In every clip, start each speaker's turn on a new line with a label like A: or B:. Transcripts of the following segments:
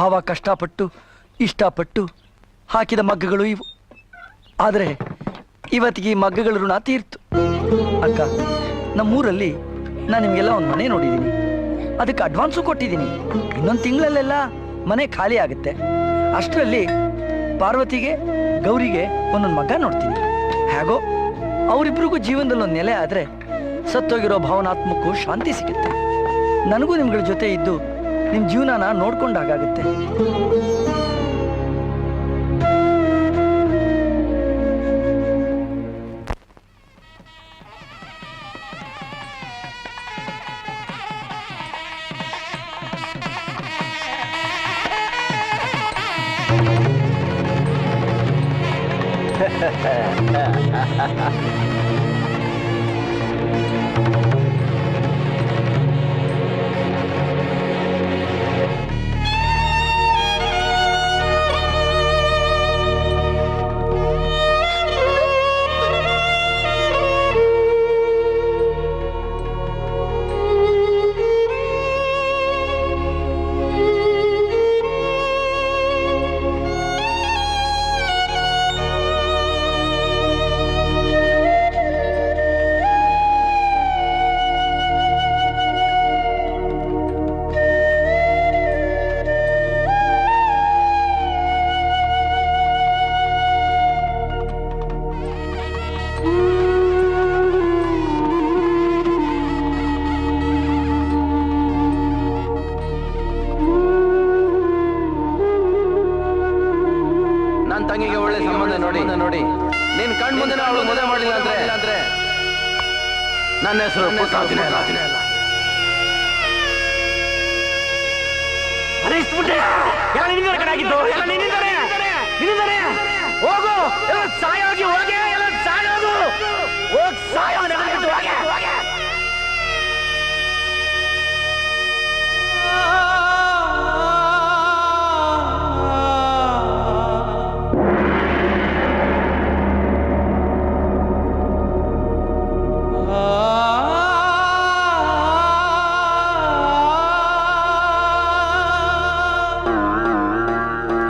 A: ಭಾವ ಕಷ್ಟಪಟ್ಟು ಇಷ್ಟಪಟ್ಟು ಹಾಕಿದ ಮಗ್ಗಗಳು ಇವು. ಆದರೆ ಇವತ್ತಿಗೆ ಈ ಮಗ್ಗಗಳ ಋಣ ತೀರ್ತು. ಅಕ್ಕ, ನಮ್ಮೂರಲ್ಲಿ ನಾನು ನಿಮಗೆಲ್ಲ ಒಂದು ಮನೆ ನೋಡಿದ್ದೀನಿ, ಅದಕ್ಕೆ ಅಡ್ವಾನ್ಸು ಕೊಟ್ಟಿದ್ದೀನಿ. ಇನ್ನೊಂದು ತಿಂಗಳಲ್ಲೆಲ್ಲ ಮನೆ ಖಾಲಿ ಆಗುತ್ತೆ. ಅಷ್ಟರಲ್ಲಿ ಪಾರ್ವತಿಗೆ ಗೌರಿಗೆ ಒಂದೊಂದು ಮಗ ನೋಡ್ತೀನಿ. ಹೇಗೋ ಅವರಿಬ್ರಿಗೂ ಜೀವನದಲ್ಲಿ ಒಂದು ನೆಲೆ ಆದರೆ ಸತ್ತೋಗಿರೋ ಭಾವನಾತ್ಮಕ್ಕೂ ಶಾಂತಿ ಸಿಗುತ್ತೆ. ನನಗೂ ನಿಮ್ಗಳ ಜೊತೆ ಇದ್ದು ನಿಮ್ಮ ಜೀವನನ ನೋಡ್ಕೊಂಡಾಗುತ್ತೆ.
B: ತಂಗಿಗೆ ಒಳ್ಳೆ ಸಂಬಂಧ ನೋಡಿ ನೀನ್ ಕಣ್ ಮುಂದೆ ಅವಳು ಮದುವೆ ಮಾಡಲಿಲ್ಲ ಅಂದ್ರೆ ನನ್ನ ಹೆಸರು ಪುಟ್ರಾಜನೇ ಅಲ್ಲ.
A: ಹೋಗು, ಸಾಯೋಗಿ ಹೋಗಿ, ಸಾಯೋದು ಹೋಗ್ ಸಾಯೋ.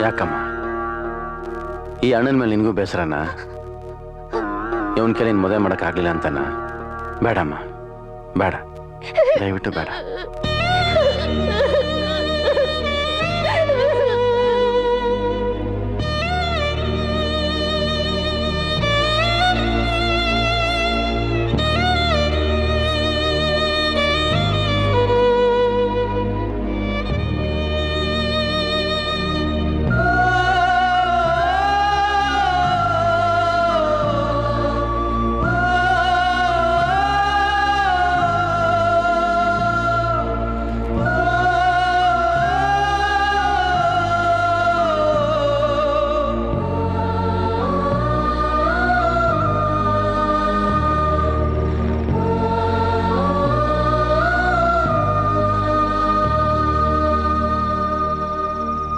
B: ಯಾಕಮ್ಮ, ಈ ಅಣ್ಣನ ಮೇಲೆ ನಿನಗೂ ಬೇಸರನ? ಇವನ್ ಕೈಲಿ ಮದುವೆ ಮಾಡೋಕ್ಕಾಗಲಿಲ್ಲ ಅಂತನ? ಬೇಡಮ್ಮ, ಬೇಡ, ದಯವಿಟ್ಟು ಬೇಡ.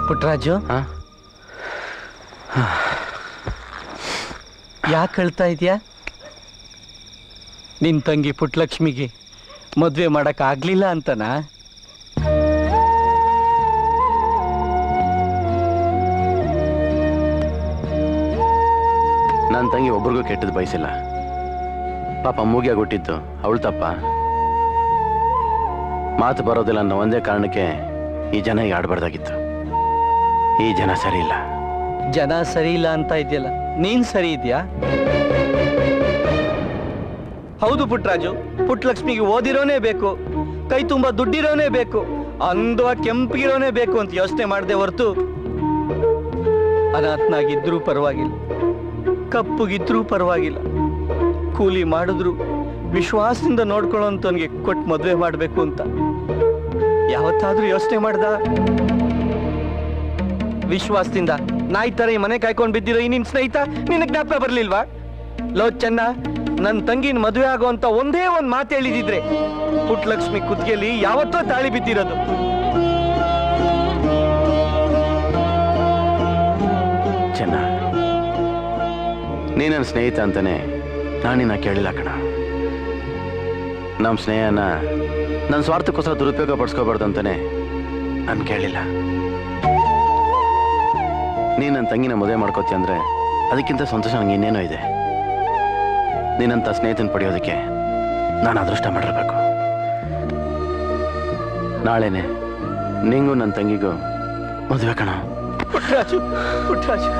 A: ಪುಟ್ರಾಜು, ಯಾಕೆ ಹೇಳ್ತಾ ಇದೀಯಾ? ನಿನ್ ತಂಗಿ ಪುಟ್ಲಕ್ಷ್ಮಿಗೆ ಮದ್ವೆ ಮಾಡಕ್ ಆಗ್ಲಿಲ್ಲ ಅಂತನಾ?
B: ನನ್ನ ತಂಗಿ ಒಬ್ರಿಗೂ ಕೆಟ್ಟದ್ದು ಬಯಸಿಲ್ಲ. ಪಾಪ ಮೂಗಿಯಾಗಿ ಹುಟ್ಟಿದ್ದು ಅವಳು ತಪ್ಪ. ಮಾತು ಬರೋದಿಲ್ಲ ಅನ್ನೋ ಒಂದೇ ಕಾರಣಕ್ಕೆ ಈ ಜನ ಈಗ ಆಡಬಾರ್ದಾಗಿತ್ತು. ಈ ಜನ ಸರಿ ಇಲ್ಲ.
A: ಜನ ಸರಿ ಇಲ್ಲ ಅಂತ ಇದೆಯಲ್ಲ, ನೀನ್ ಸರಿ ಇದೆಯಾ? ಹೌದು ಪುಟ್ರಾಜು, ಪುಟ್ಲಕ್ಷ್ಮಿಗೆ ಓದಿರೋನೇ ಬೇಕು, ಕೈ ತುಂಬಾ ದುಡ್ಡಿರೋನೇ ಬೇಕು, ಅಂದವ ಕೆಂಪಿಗಿರೋನೇ ಬೇಕು ಅಂತ ಯೋಚನೆ ಮಾಡದೆ ಹೊರತು ಅನಾಥನಾಗಿದ್ರೂ ಪರವಾಗಿಲ್ಲ, ಕಪ್ಪುಗಿದ್ರೂ ಪರವಾಗಿಲ್ಲ, ಕೂಲಿ ಮಾಡಿದ್ರು ವಿಶ್ವಾಸದಿಂದ ನೋಡ್ಕೊಳ್ಳೋಂತವನಿಗೆ ಕೊಟ್ಟು ಮದುವೆ ಮಾಡಬೇಕು ಅಂತ ಯಾವತ್ತಾದ್ರೂ ಯೋಚನೆ ಮಾಡ್ದ? ವಿಶ್ವಾಸದಿಂದ ನಾಯಿ ತರ ಈ ಮನೆ ಕಾಯ್ಕೊಂಡು ಬಿದ್ದಿರೋ ಈ ನಿನ್ ಸ್ನೇಹಿತ ನಿನಗೆ ಜ್ಞಾಪಕ ಬರ್ಲಿಲ್ವಾ? ಲೋ ಚೆನ್ನ, ನನ್ನ ತಂಗಿನ ಮದುವೆ ಆಗುವಂತ ಒಂದೇ ಒಂದ್ ಮಾತು ಹೇಳಿದಿದ್ರೆ ಪುಟ್ಲಕ್ಷ್ಮಿ ಕುತ್ತಿಗೆಯಲ್ಲಿ ಯಾವತ್ತೋ ತಾಳಿ ಬಿದ್ದಿರೋದು.
B: ಚೆನ್ನ, ನೀ ನನ್ನ ಸ್ನೇಹಿತ ಅಂತಾನೆ ನಾನಿನ್ನ ಕೇಳಿಲ್ಲ ಕಣ. ನಮ್ಮ ಸ್ನೇಹನ ನನ್ನ ಸ್ವಾರ್ಥಕ್ಕೋಸ್ಕರ ದುರುಪಯೋಗ ಪಡಿಸ್ಕೋಬಾರ್ದು ಅಂತಾನೆ ನಾನು ಕೇಳಿಲ್ಲ. ನೀನು ನನ್ನ ತಂಗಿನ ಮದುವೆ ಮಾಡ್ಕೋತಿ ಅಂದರೆ ಅದಕ್ಕಿಂತ ಸಂತೋಷ ನಂಗೆ ಇನ್ನೇನೋ ಇದೆ. ನೀನಂತ ಸ್ನೇಹಿತನ ಪಡೆಯೋದಕ್ಕೆ ನಾನು ಅದೃಷ್ಟ ಮಾಡಿರ್ಬೇಕು. ನಾಳೆನೆ ನಿಂಗೂ ನನ್ನ ತಂಗಿಗೂ ಮದುವೆ ಕಣ.
A: ಪುಟ್ಟರಾಜು, ಪುಟ್ಟರಾಜು.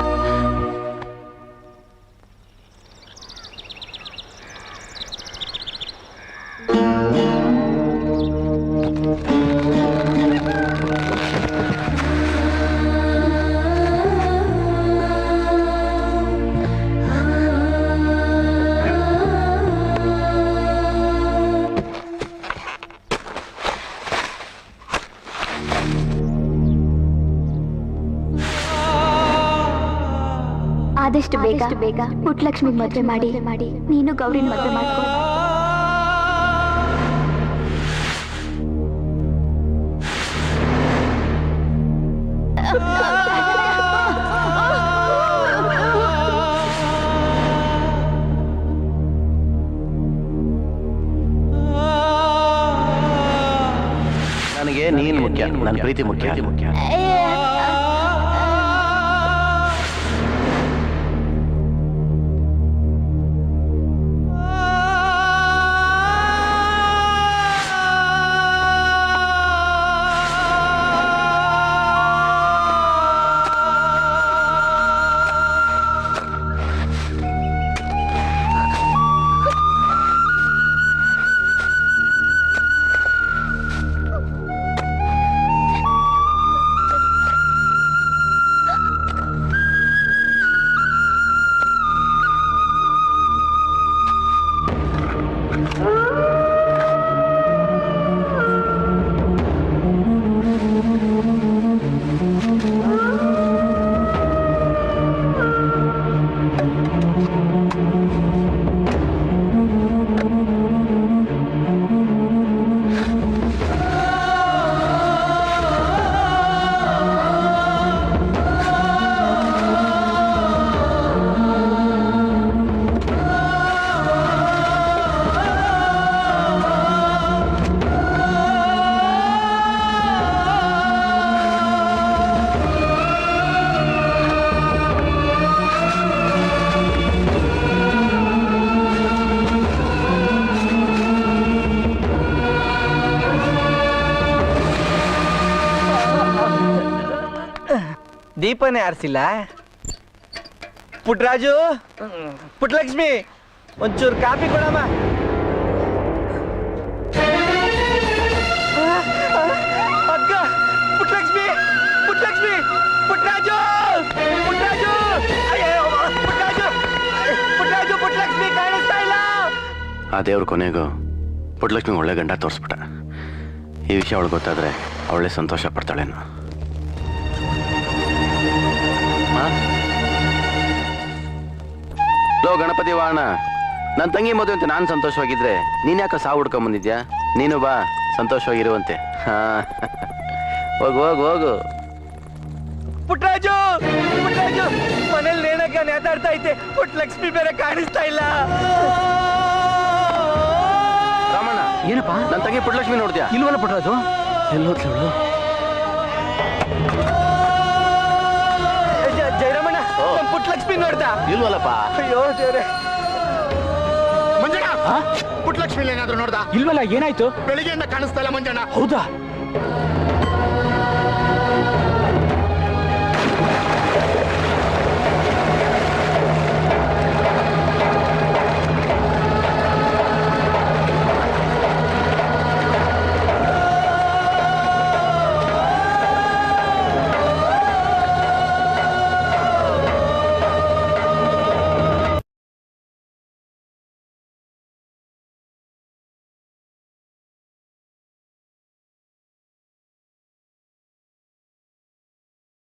C: ಆದಷ್ಟು ಬೇಗ ಪುಟ್ಟಲಕ್ಷ್ಮಿ ಮದುವೆ ಮಾಡಿ ನೀನು ಗೌರಿನ ಮದುವೆ ಮಾಡ್ಕೊ.
B: ನನಗೆ ನೀನು ಮುಖ್ಯ, ನನ್ನ ಪ್ರೀತಿ ಮುಖ್ಯ.
A: ದೀಪನೇ ಆರಿಸಿಲ್ಲ. ಪುಟ್ಟರಾಜು, ಪುಟ್ಟಲಕ್ಷ್ಮಿ, ಒಂಚೂರು ಕಾಫಿ ಕೊಡಮ್ಮ. ಅಕ್ಕ, ಪುಟ್ಟಲಕ್ಷ್ಮಿ, ಪುಟ್ಟಲಕ್ಷ್ಮಿ, ಪುಟ್ಟರಾಜು, ಪುಟ್ಟರಾಜು, ಅಯ್ಯೋ, ಪುಟ್ಟರಾಜು, ಪುಟ್ಟರಾಜು, ಪುಟ್ಟಲಕ್ಷ್ಮಿ ಕಾಣಿಸ್ತಾ ಇಲ್ಲ.
B: ಆ ದೇವ್ರ ಕೊನೆಗೂ ಪುಟ್ಟಲಕ್ಷ್ಮಿ ಒಳ್ಳೆ ಗಂಡ ತೋರಿಸ್ಬಿಟ್ಟ. ಈ ವಿಷಯ ಅವಳು ಗೊತ್ತಾದ್ರೆ ಅವಳೇ ಸಂತೋಷ ಪಡ್ತಾಳೇನು. ಲೋ ಗಣಪತಿ ವಾಹನ, ನನ್ನ ತಂಗಿ ಮದುವೆ ಅಂತ ನಾನು ಸಂತೋಷವಾಗಿದ್ರೆ ನೀನ್ ಯಾಕೆ ಸಾವು ಹುಡ್ಕೊಂಡ್ ಬಂದಿದ್ಯಾ? ನೀನು ಬಾ, ಸಂತೋಷವಾಗಿರುವಂತೆ. ಹಾ, ಹೋಗು ಹೋಗು ಹೋಗು.
A: ಪುಟ್ಟರಾಜು, ಪುಟ್ಟರಾಜು, ಮನೇಲಿ ನೇಣಕ ನೇತಾಡ್ತಾ ಐತೆ. ಪುಟ್ಟಲಕ್ಷ್ಮಿ ಬೇರೆ ಕಾಣಿಸ್ತಾ ಇಲ್ಲ.
B: ರಾಮಣ್ಣ,
A: ಏನಪ್ಪ?
B: ನನ್ನ ತಂಗಿ ಪುಟ್ಟಲಕ್ಷ್ಮಿ ನೋಡ್ದ್ಯಾ?
A: ಇಲ್ವಲ್ಲ ಪುಟ್ಟರಾಜು.
B: ಎಲ್ಲೋದ್ಲವಳು?
A: ಜಯರಾಮಣ್ಣ, ಪುಟ್ಟಲಕ್ಷ್ಮಿ ನೋಡ್ದ?
B: ಇಲ್ವಲ್ಲಪ್ಪ.
A: ಅಯ್ಯೋ ದೇವ್ರೆ.
D: ಮಂಜಣ್ಣ, ಪುಟ್ಟಲಕ್ಷ್ಮಿ ಏನಾದ್ರು ನೋಡ್ದ?
A: ಇಲ್ವಲ್ಲ, ಏನಾಯ್ತು?
D: ಬೆಳಿಗ್ಗೆಯಿಂದ ಕಾಣಿಸ್ತಾ ಇಲ್ಲ ಮಂಜಣ್ಣ.
A: ಹೌದಾ?